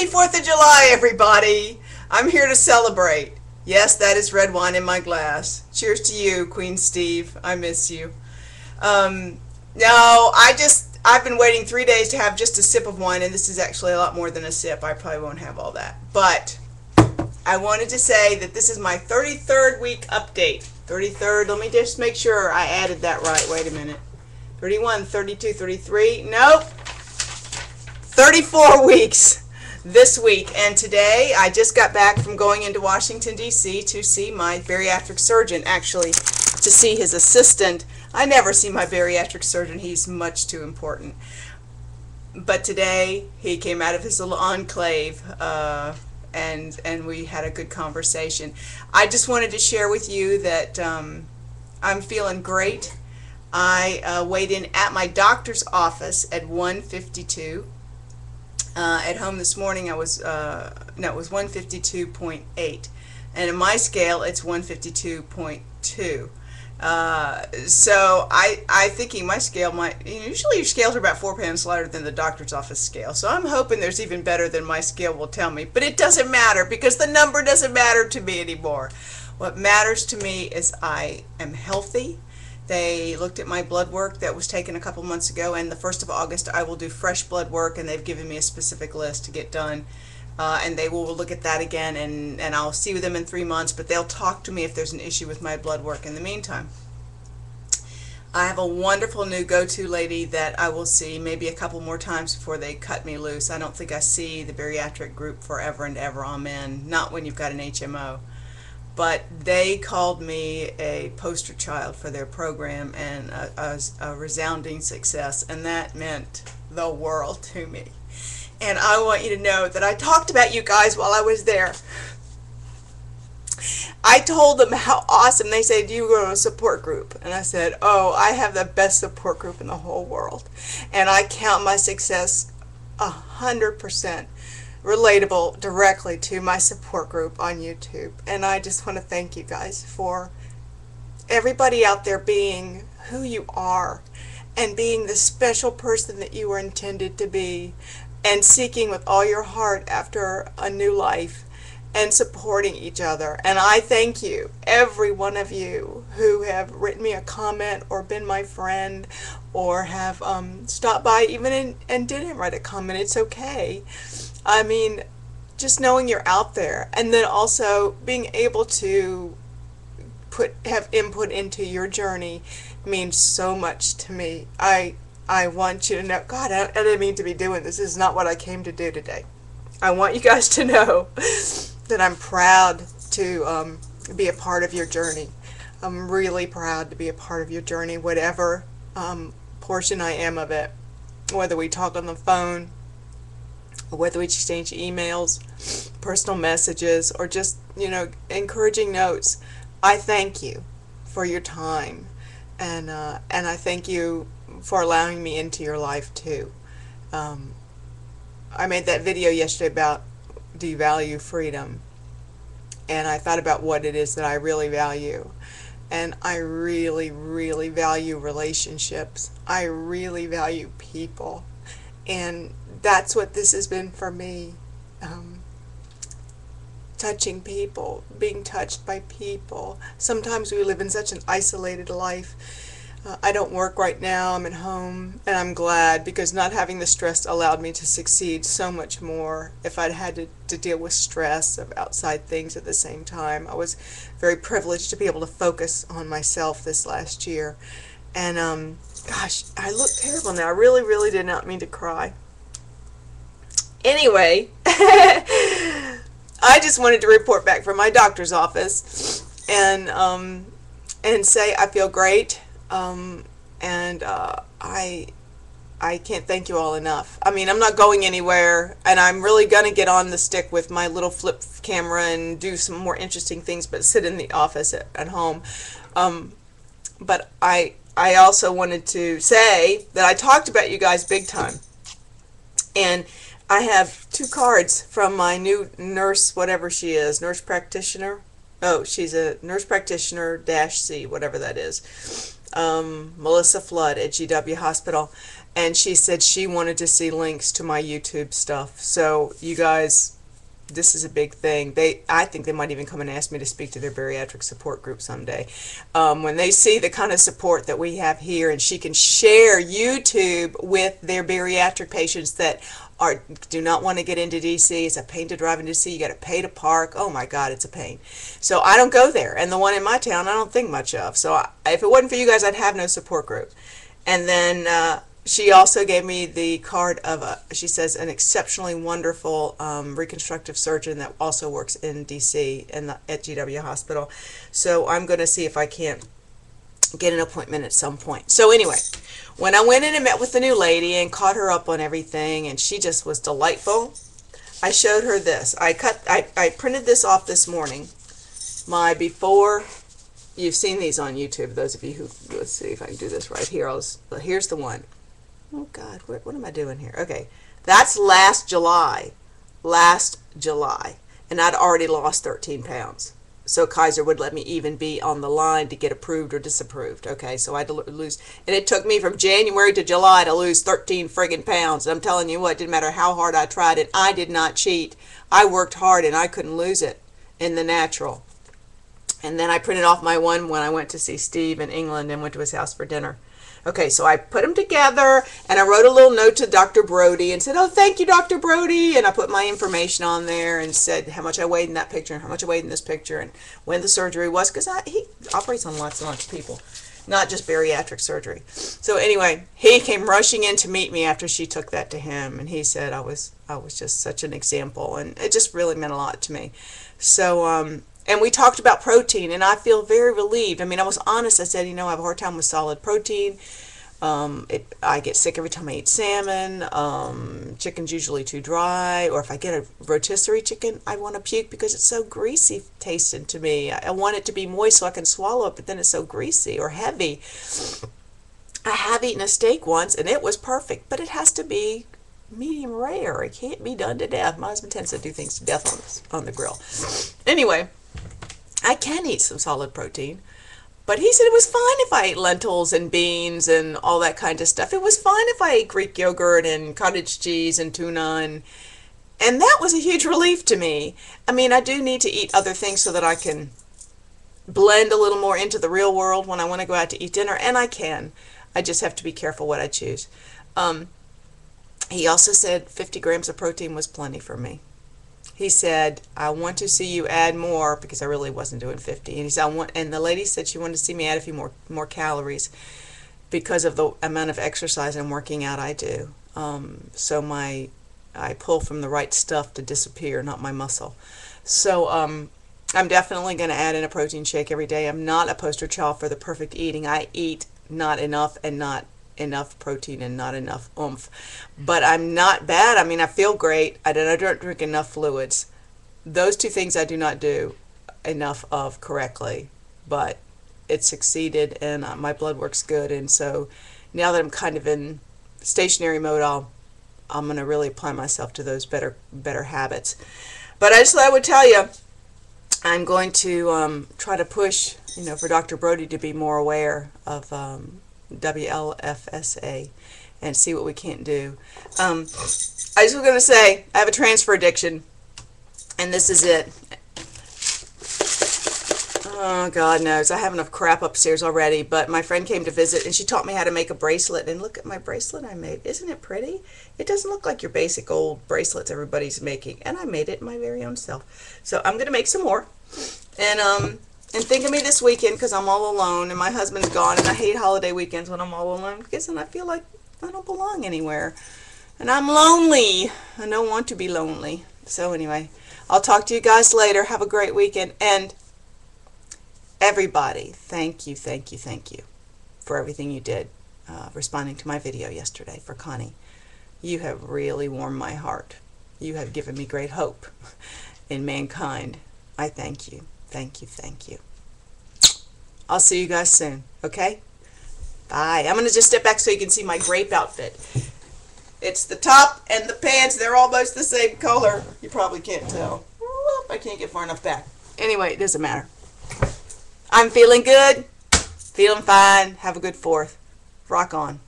Happy 4th of July, everybody! I'm here to celebrate. Yes, that is red wine in my glass. Cheers to you, Queen Steve. I miss you. No, I've been waiting 3 days to have just a sip of wine, and this is actually a lot more than a sip. I probably won't have all that. But I wanted to say that this is my 33rd week update. 33rd, let me just make sure I added that right. Wait a minute. 31, 32, 33. Nope. 34 weeks this week, and today I just got back from going into Washington, D.C. to see my bariatric surgeon, actually to see his assistant. I never see my bariatric surgeon. He's much too important. But today he came out of his little enclave and we had a good conversation. I just wanted to share with you that I'm feeling great. I weighed in at my doctor's office at 152. At home this morning it was 152.8, and in my scale it's 152.2. So I thinking my scale might, usually your scales are about 4 pounds lighter than the doctor's office scale, so I'm hoping there's even better than my scale will tell me, but it doesn't matter because the number doesn't matter to me anymore. What matters to me is I am healthy. They looked at my blood work that was taken a couple months ago, and the 1st of August I will do fresh blood work, and they've given me a specific list to get done, and they will look at that again, and I'll see them in 3 months, but they'll talk to me if there's an issue with my blood work in the meantime. I have a wonderful new go-to lady that I will see maybe a couple more times before they cut me loose. I don't think I see the bariatric group forever and ever, amen, not when you've got an HMO. But they called me a poster child for their program, and a resounding success, and that meant the world to me. And I want you to know that I talked about you guys while I was there. I told them how awesome. They said, "Do you go to a support group?" And I said, "Oh, I have the best support group in the whole world, and I count my success 100% relatable directly to my support group on YouTube." And I just want to thank you guys for everybody out there being who you are and being the special person that you were intended to be, and seeking with all your heart after a new life and supporting each other. And I thank you, every one of you who have written me a comment or been my friend or have stopped by even and didn't write a comment. It's okay. I mean, just knowing you're out there, and then also being able to have input into your journey means so much to me. I want you to know, God, I didn't mean to be doing this. This is not what I came to do today. I want you guys to know that I'm proud to be a part of your journey. I'm really proud to be a part of your journey, whatever portion I am of it, whether we talk on the phone, or whether we exchange emails, personal messages, or just, encouraging notes. I thank you for your time, and I thank you for allowing me into your life too. I made that video yesterday about, do you value freedom? And I thought about what it is that I really value. And I really, really value relationships. I really value people. And that's what this has been for me. Touching people, being touched by people. Sometimes we live in such an isolated life. I don't work right now. I'm at home, and I'm glad, because not having the stress allowed me to succeed so much more. If I'd had to deal with stress of outside things at the same time, I was very privileged to be able to focus on myself this last year. And gosh, I look terrible now. I really, really did not mean to cry. Anyway, I just wanted to report back from my doctor's office and say I feel great. I can't thank you all enough. I mean, I'm not going anywhere, and I'm really going to get on the stick with my little flip camera and do some more interesting things, but sit in the office at home. But I also wanted to say that I talked about you guys big time, and I have 2 cards from my new nurse, whatever she is, nurse practitioner. Oh, she's a nurse practitioner -C, whatever that is. Melissa Flood at GW Hospital. and she said she wanted to see links to my YouTube stuff. So you guys, this is a big thing. I think they might even come and ask me to speak to their bariatric support group someday. When they see the kind of support that we have here, and she can share YouTube with their bariatric patients that do not want to get into DC. It's a pain to drive into DC. You got to pay to park. Oh my God, it's a pain. So I don't go there. And the one in my town, I don't think much of. So if it wasn't for you guys, I'd have no support group. And then she also gave me the card of, she says, an exceptionally wonderful reconstructive surgeon that also works in DC at GW Hospital. So I'm going to see if I can't get an appointment at some point. So anyway, when I went in and met with the new lady and caught her up on everything, and she just was delightful, I showed her this. I printed this off this morning. My before, you've seen these on YouTube, those of you who, let's see if I can do this right here. Here's the one. Oh God, what am I doing here? Okay, that's last July. Last July. And I'd already lost 13 pounds. So Kaiser would let me even be on the line to get approved or disapproved. Okay, so I had to lose, and it took me from January to July to lose 13 friggin' pounds. And I'm telling you what, it didn't matter how hard I tried it. I did not cheat. I worked hard and I couldn't lose it in the natural. And then I printed off my one when I went to see Steve in England and went to his house for dinner. Okay, so I put them together, and I wrote a little note to Dr. Brody and said, oh, thank you, Dr. Brody. And I put my information on there and said how much I weighed in that picture and how much I weighed in this picture and when the surgery was, because he operates on lots and lots of people, not just bariatric surgery. So anyway, he came rushing in to meet me after she took that to him, and he said I was just such an example, and it just really meant a lot to me. So, and we talked about protein, and I feel very relieved. I mean, I was honest. I said, I have a hard time with solid protein. I get sick every time I eat salmon. Chicken's usually too dry. Or if I get a rotisserie chicken, I want to puke because it's so greasy tasting to me. I want it to be moist so I can swallow it, but then it's so greasy or heavy. I have eaten a steak once, and it was perfect, but it has to be medium rare. It can't be done to death. My husband tends to do things to death on the grill. Anyway, I can eat some solid protein, but he said it was fine if I ate lentils and beans and all that kind of stuff. It was fine if I ate Greek yogurt and cottage cheese and tuna, and that was a huge relief to me. I mean, I do need to eat other things so that I can blend a little more into the real world when I want to go out to eat dinner, and I can. I just have to be careful what I choose. He also said 50 grams of protein was plenty for me. He said, I want to see you add more, because I really wasn't doing 50. And he said, and the lady said she wanted to see me add a few more calories because of the amount of exercise and working out I do. So I pull from the right stuff to disappear, not my muscle. So I'm definitely going to add in a protein shake every day. I'm not a poster child for the perfect eating. I eat not enough and not enough protein and not enough oomph, but I'm not bad. I mean, I feel great. I don't drink enough fluids. Those two things I do not do enough of correctly, but it succeeded, and my blood works good. And so now that I'm kind of in stationary mode, I'm going to really apply myself to those better habits. But I just thought I would tell you, I'm going to try to push, for Dr. Brody to be more aware of WLFSA and see what we can't do. I just was going to say, I have a transfer addiction, and this is it. Oh, God knows. I have enough crap upstairs already, but my friend came to visit, and she taught me how to make a bracelet, and look at my bracelet I made. Isn't it pretty? It doesn't look like your basic old bracelets everybody's making, and I made it my very own self. So I'm going to make some more, and think of me this weekend, because I'm all alone, and my husband's gone, and I hate holiday weekends when I'm all alone, because then I feel like I don't belong anywhere, and I'm lonely. I don't want to be lonely. So anyway, I'll talk to you guys later. Have a great weekend, and everybody, thank you for everything you did, responding to my video yesterday for Connie. You have really warmed my heart. You have given me great hope in mankind. I thank you. Thank you. I'll see you guys soon, okay? Bye. I'm going to just step back so you can see my grape outfit. It's the top and the pants. They're almost the same color. You probably can't tell. I can't get far enough back. Anyway, it doesn't matter. I'm feeling good. Feeling fine. Have a good 4th. Rock on.